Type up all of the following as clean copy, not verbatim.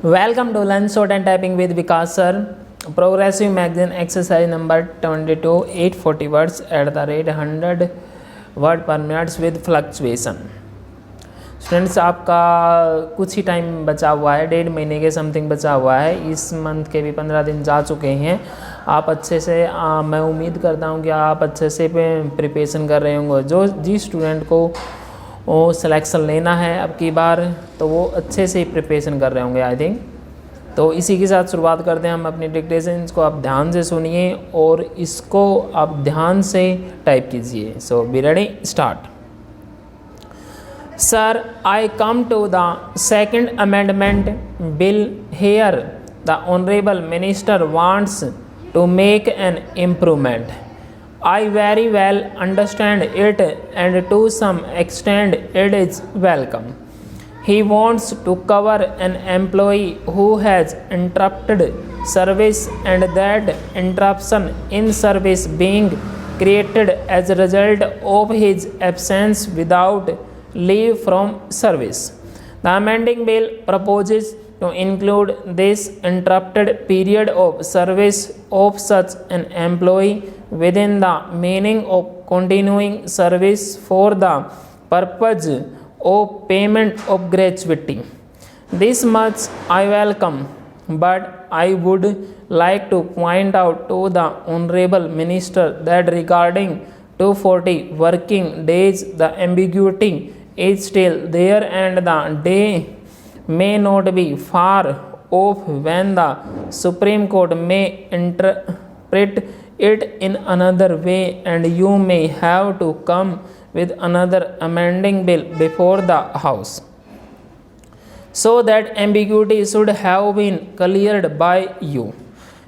Welcome to Learn Short and Typing with VIKAS Sir. Progressive magazine exercise number 22, 840 words at the rate 100 word per minute with fluctuation. Students, आपका कुछ ही time बचा हुआ है, 1.5 महीने के something बचा हुआ है। इस मंथ के भी 15 दिन जा चुके हैं। आप अच्छे से मैं उम्मीद करता हूं कि आप अच्छे से प्रिपरेशन कर रहे होंगे। जो जिस स्टूडेंट को वो सिलेक्शन लेना है अब की बार, तो वो अच्छे से प्रिपरेशन कर रहे होंगे आई थिंक। तो इसी के साथ शुरुआत करते हैं हम अपनी डिक्टेशन को। आप ध्यान से सुनिए और इसको आप ध्यान से टाइप कीजिए। So be ready, start. Sir, I come to the second amendment bill here. The Honorable Minister wants to make an improvement. I very well understand it and to some extent it is welcome. He wants to cover an employee who has interrupted service and that interruption in service being created as a result of his absence without leave from service. The amending bill proposes to include this interrupted period of service of such an employee within the meaning of continuing service for the purpose of payment of gratuity. This much I welcome, but I would like to point out to the Honorable Minister that regarding 240 working days, the ambiguity is still there and the day may not be far off when the Supreme Court may interpret it in another way and you may have to come with another amending bill before the House. So that ambiguity should have been cleared by you.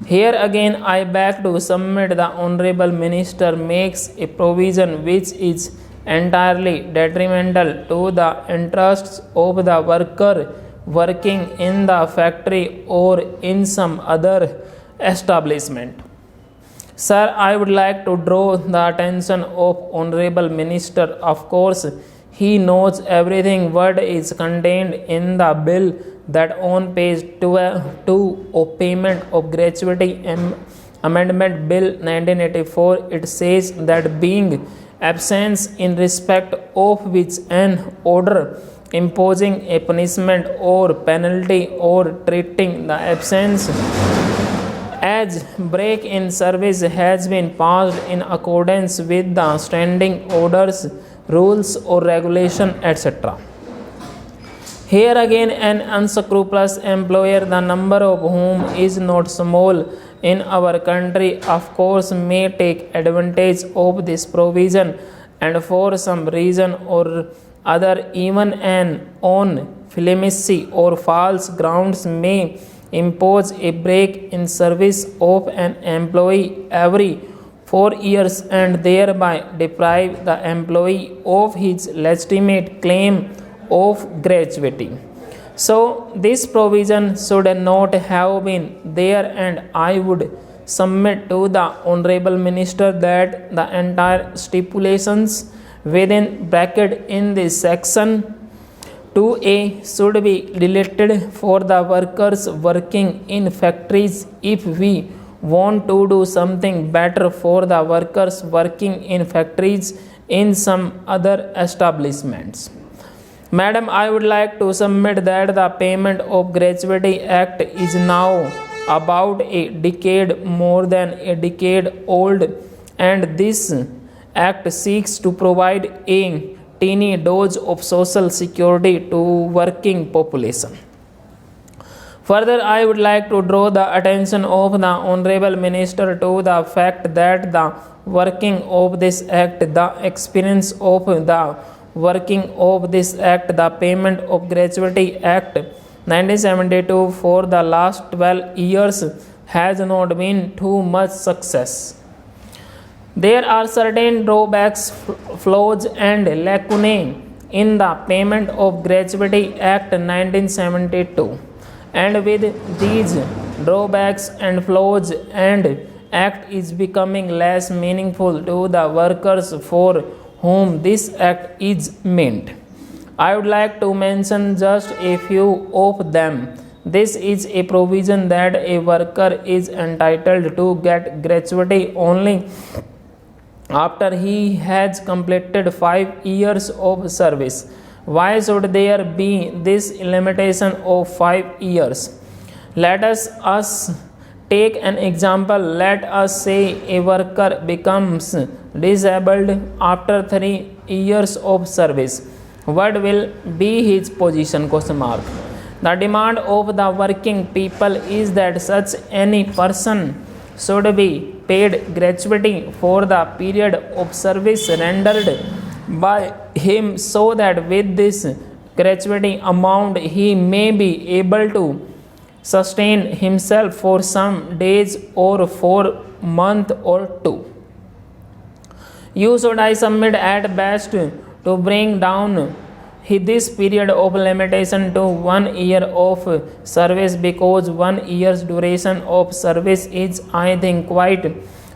Here again I beg to submit the Honorable Minister makes a provision which is entirely detrimental to the interests of the worker working in the factory or in some other establishment. Sir, I would like to draw the attention of Honorable Minister. Of course, he knows everything what is contained in the bill that on page 2 of Payment of Gratuity Amendment Bill 1984 it says that being absence in respect of which an order imposing a punishment or penalty or treating the absence as break in service has been passed in accordance with the standing orders, rules or regulation, etc. Here again an unscrupulous employer, the number of whom is not small in our country, of course may take advantage of this provision and for some reason or other even on flimsy or false grounds may impose a break in service of an employee every 4 years and thereby deprive the employee of his legitimate claim of gratuity. So this provision should not have been there and I would submit to the Honorable Minister that the entire stipulations within bracket in this section 2A should be deleted for the workers working in factories if we want to do something better for the workers working in factories in some other establishments. Madam, I would like to submit that the Payment of Gratuity Act is now about a decade, more than a decade old, and this act seeks to provide a teeny dose of social security to working population. Further, I would like to draw the attention of the Honorable Minister to the fact that the working of this act, the experience of the working of this act, the Payment of Gratuity Act 1972 for the last 12 years has not been too much success. There are certain drawbacks, flaws and lacunae in the Payment of Gratuity Act 1972 and with these drawbacks and flaws and act is becoming less meaningful to the workers for whom this act is meant. I would like to mention just a few of them. This is a provision that a worker is entitled to get gratuity only after he has completed 5 years of service. Why should there be this limitation of 5 years? Let us take an example. Let us say a worker becomes disabled after 3 years of service. What will be his position? Question mark. The demand of the working people is that such any person should be paid gratuity for the period of service rendered by him, so that with this gratuity amount he may be able to sustain himself for some days or for month or two. You should, I submit, at best to bring down this period of limitation to 1 year of service, because 1 year's duration of service is, I think, quite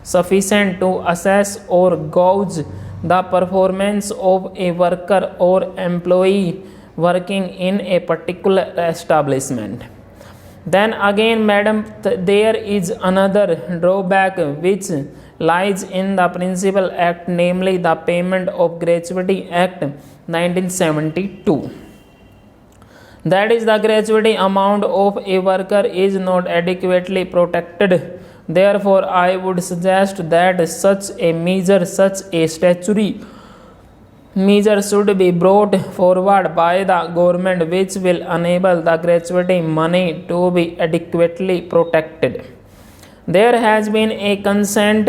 sufficient to assess or gauge the performance of a worker or employee working in a particular establishment. Then again, madam, there is another drawback which lies in the Principal Act, namely the Payment of Gratuity Act 1972. That is, the gratuity amount of a worker is not adequately protected. Therefore, I would suggest that such a statutory measure should be brought forward by the government, which will enable the gratuity money to be adequately protected. There has been a consent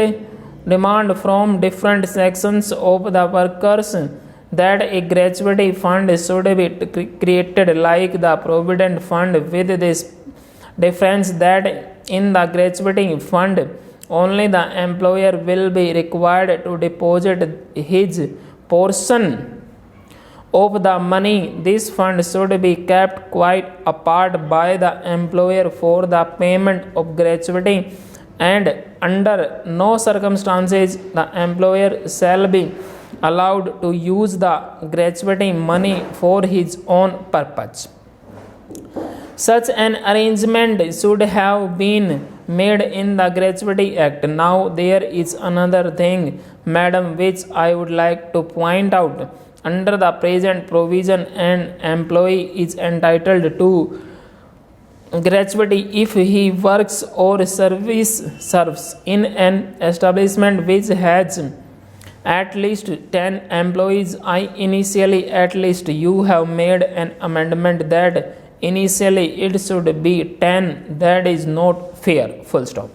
demand from different sections of the workers that a gratuity fund should be created like the Provident Fund, with this difference that in the gratuity fund only the employer will be required to deposit his portion of the money. This fund should be kept quite apart by the employer for the payment of gratuity, and under no circumstances the employer shall be allowed to use the gratuity money for his own purpose. Such an arrangement should have been made in the Gratuity Act. Now there is another thing, madam, which I would like to point out. Under the present provision, an employee is entitled to gratuity if he works or serves in an establishment which has at least 10 employees. At least you have made an amendment that initially it should be 10. That is not fair. Full stop.